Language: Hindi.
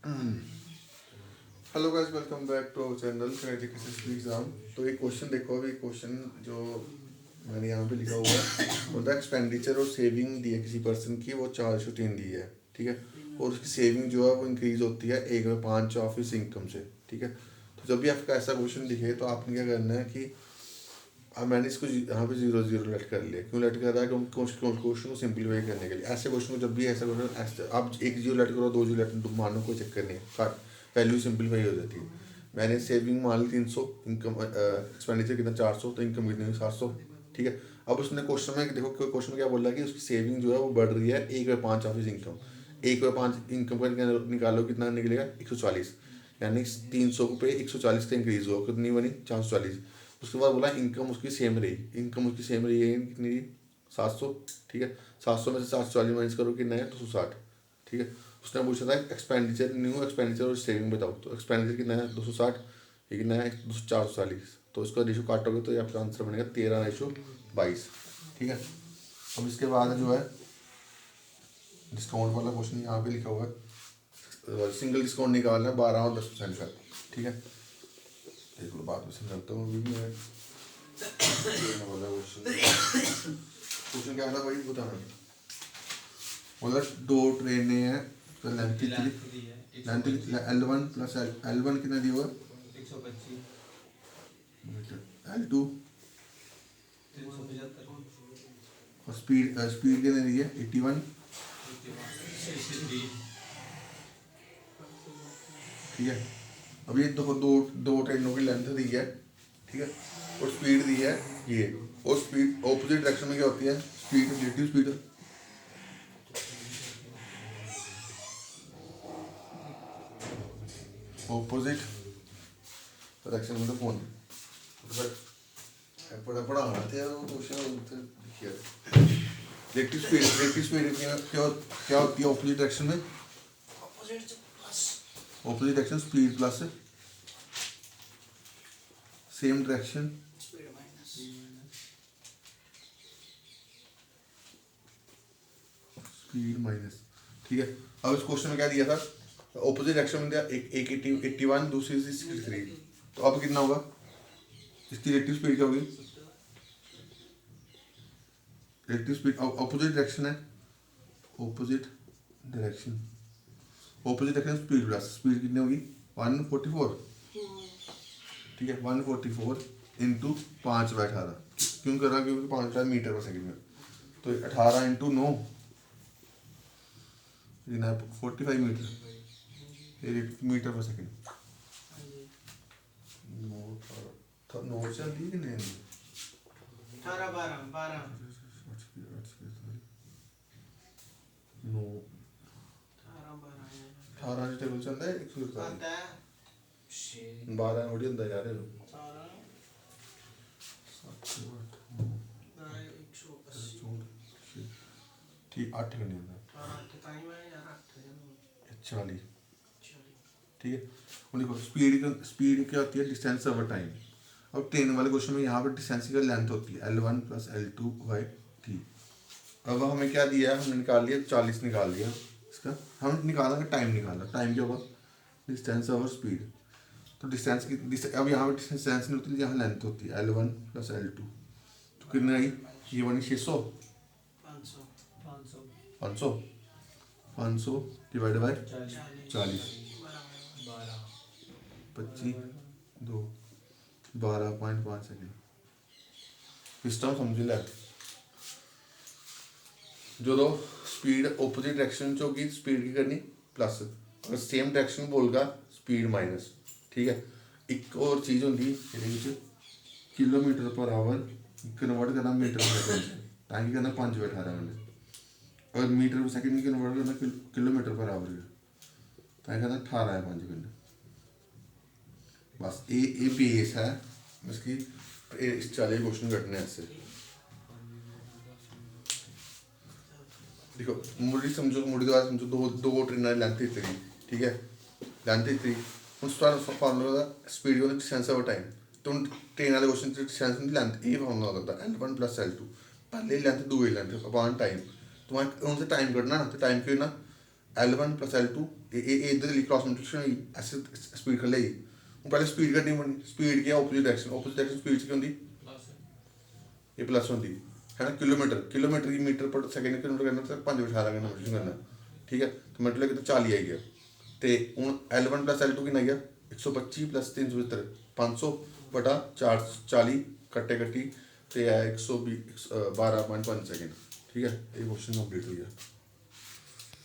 Hello guys, welcome back to our channel education exam. तो एक क्वेश्चन देखो, अभी क्वेश्चन जो मैंने यहाँ पे लिखा हुआ है, बोलता है एक्सपेंडिचर और सेविंग दी है किसी पर्सन की, वो 4/3 दी है, ठीक है। और उसकी सेविंग जो है वो इंक्रीज होती है 1/5 ऑफ इस इनकम से, ठीक है। तो जब भी आपका ऐसा क्वेश्चन दिखे तो आपने क्या करना है कि अब मैंने इसको यहाँ पे 0 0 लेट कर लिया। क्यों लेट कर रहा है? क्योंकि क्वेश्चन को सिंप्लीफाई करने के लिए। ऐसे क्वेश्चन को जब भी ऐसा क्वेश्चन आप 1 0 लेट करो, 2 0 लेट मानो, कोई चक्कर नहीं है, काट वैल्यू सिंप्लीफाई हो जाती है। मैंने सेविंग मान ली 300, इनकम एक्सपेंडिचर कितना 400, तो इनकम कितनी हुई 700, ठीक है। अब उसने क्वेश्चन में देखो, क्वेश्चन में क्या बोल रहा है कि उसकी सेविंग जो है वो बढ़ रही है 1/5 ऑफ इनकम। 1/5 इनकम का निकालो, कितना निकलेगा 140, यानी 300 पे 140 का इंक्रीज हुआ, कितनी बनी 440। उसके बाद बोला इनकम उसकी सेम रही, इनकम उसकी सेम रही है, कितनी 700, ठीक है। 700 में से 740 माइनस करो, कितना है 260, ठीक है। उसने पूछा था एक्सपेंडिचर, न्यू एक्सपेंडिचर और सेविंग बताओ, तो एक्सपेंडिचर कितना है 260, ये कितना है 440, तो इसका रेशो काटोगे तो ये आपका आंसर बनेगा 13/22, ठीक है। अब इसके बाद जो है डिस्काउंट वाला क्वेश्चन यहाँ पे लिखा हुआ है, सिंगल डिस्काउंट निकालना है 12 और 10% का, ठीक है। देख लो, बाद में समझाता हूँ अभी मैं वाला क्वेश्चन क्या था भाई, बताना। मतलब 2 ट्रेनें हैं, तो लेंथ कितनी, लेंथ L1 प्लस L1 कितना दिया हुआ 125 मीटर, L2 375 और स्पीड स्पीड कितनी दी है 81, 63 ठीक है। अब ये दो दो दो ट्रेनों की लेंथ दी है, ठीक है, और स्पीड दी है ये। और स्पीड ऑपोजिट डायरेक्शन में क्या होती है, speed relative speed, opposite direction में तो कौन पढ़ाना थे वो क्वेश्चन लिखिए। रिलेटिव स्पीड क्या होती है ऑपोजिट डायरेक्शन में, opposite direction speed plus same direction speed minus, ठीक है। अब इस क्वेश्चन में क्या दिया था, ऑपोजिट डायरेक्शन में दिया एक 81, दूसरी 63, तो अब कितना होगा, इसकी रिलेटिव स्पीड क्या होगी, रिलेटिव स्पीड ऑपोजिट डायरेक्शन है, opposite direction, opposite direction speed plus speed कितनी होगी 144, ठीक है। 144 इंटू 5/18, क्यों कर रहा, क्योंकि 5 मीटर पर सेकंड में, तो 18 इंटू 9 45 मीटर पर सेकंड। नौ चल रही है कि नहीं, 18 12 12 नौ 18 12 18 से टेबल चलता है 147, आता है 12 थोड़ी होता जा रहे हो, 18 180 ठीक 8 का नहीं होता 18 टाइम है यार 8 40, ठीक है। और देखो स्पीड क्या होती है, डिस्टेंस ओवर टाइम। अब ट्रेन वाले क्वेश्चन में यहाँ पर डिस्टेंस की लेंथ होती है L1 प्लस L2/3। अब हमें क्या दिया है, हमने निकाल लिया 40, निकाल दिया इसका, हम निकाला टाइम, निकाला टाइम क्या होगा डिस्टेंस ओवर स्पीड। तो डिस्टेंस की अब यहाँ पर डिस्टेंस नहीं होती, यहाँ लेंथ होती है L1 प्लस L2, तो कितनी आई, ये बनी 600, 500 500 डिवाइड बाय 40, 25 2 12.5 सेकेंड। सिस्टम समझ लै जो स्पीड ऑपोजिट डायरेक्शन होगी, स्पीड की करनी प्लस, और सेम डायरेक्शन बोलगा स्पीड माइनस, ठीक है। एक और चीज़ होती किलोमीटर पर आवर कन्वर्ट करना मीटर पर सेकंड, ताकि करना 5/18 मिनट, और मीटर पर सेकंड की कन्वर्ट करना किलोमीटर पर आवर, ताकि करना 18/5 मिनट। बस ये बेस है इसकी, इस 40 क्वेश्चन कटने ऐसे। देखो मुड़ी समझो, मुड़ी के बाद समझो दो ट्रेन लेंथ इतनी, ठीक है, लेंथ इतनी उस फार्मूला स्पीड को डिस्टेंस ओवर टाइम, तो ट्रेन वाले क्वेश्चन डिस्टेंस लेंथ ये फार्मूला होता है L1 प्लस L2, पहले लेंथ दूसरी लेंथ अपॉन टाइम, तुम्हारे उनसे टाइम कटना, तो टाइम क्यों ना L1 प्लस L2 ये इधर क्रॉस मल्टीप्लिकेशन हुई ऐसे स्पीड कर लेगी हूँ पहले स्पीड कड्ढनी पौनी स्पीड क्या ऑपोजिट डायरेक्शन स्पीड च केह् होंदी ये प्लस होंदी है ना किलोमीटर की मीटर पर सेकेंड किलोमीटर करना तो 5/18 कन्नै मल्टीप्लिकेशन करना ठीक है तो मतलब कि 40 आई गया तो हूँ L1 प्लस L2 कितना आई गया 125 प्लस 375 500 बटा 440 कट्टी तो है 112.5 सेकेंड ठीक है ये क्वेश्चन कंप्लीट हो गया।